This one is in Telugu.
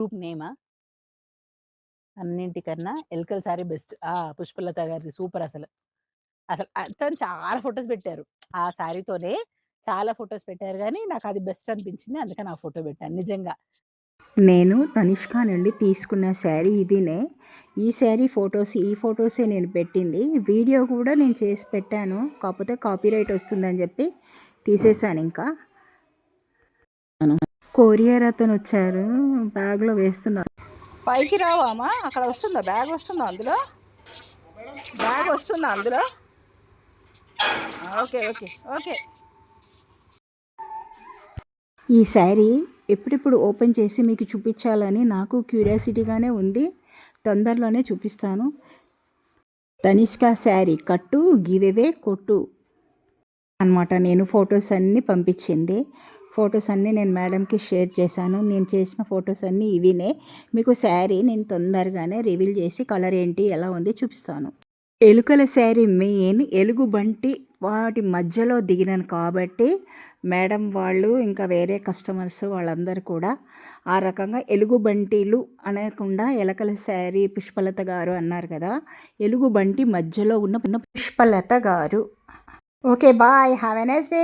గ్రూప్ నేమా? అన్నింటికన్నా ఎలుకల సారీ బెస్ట్. పుష్పలత గారిది సూపర్ అసలు. అతను చాలా ఫోటోస్ పెట్టారు. ఆ సారీతోనే చాలా ఫోటోస్ పెట్టారు గానీ, నాకది బెస్ట్ అనిపించింది. అందుకని ఆ ఫోటో పెట్టాను నిజంగా. నేను తనిష్క నుండి తీసుకున్న శారీ ఇదినే. ఈ శారీ ఈ ఫొటోసే నేను పెట్టింది. వీడియో కూడా నేను చేసి పెట్టాను. కాకపోతే కాపీరైట్ వస్తుందని చెప్పి తీసేశాను ఇంకా. కొరియర్ అతను వచ్చారు, బ్యాగ్లో వేస్తున్నారు. పైకి రావామా? అక్కడ వస్తుందా? బ్యాగ్ వస్తుందా అందులో? బ్యాగ్ వస్తుందా అందులో? Okay okay okay. ఈ శారీ ఎప్పుడెప్పుడు ఓపెన్ చేసి మీకు చూపించాలని నాకు క్యూరియాసిటీగానే ఉంది. తొందరలోనే చూపిస్తాను. తనిష్క శారీ కట్టు గివెవే కొట్టు అనమాట. నేను ఫొటోస్ అన్నీ పంపించింది. ఫొటోస్ అన్నీ నేను మేడంకి షేర్ చేశాను. నేను చేసిన ఫొటోస్ అన్నీ ఇవినే. మీకు శారీ నేను తొందరగానే రివీల్ చేసి కలర్ ఏంటి ఎలా ఉంది చూపిస్తాను. ఎలుకల శారీ మెయిన్ ఎలుగుబంటి వాటి మధ్యలో దిగినాను కాబట్టి మేడం వాళ్ళు ఇంకా వేరే కస్టమర్స్ వాళ్ళందరూ కూడా ఆ రకంగా ఎలుగుబంటిలు అనకుండా ఎలకల శారీ పుష్పలత గారు అన్నారు కదా. ఎలుగుబంటి మధ్యలో ఉన్న పుష్పలత గారు. Okay bye, have a nice day.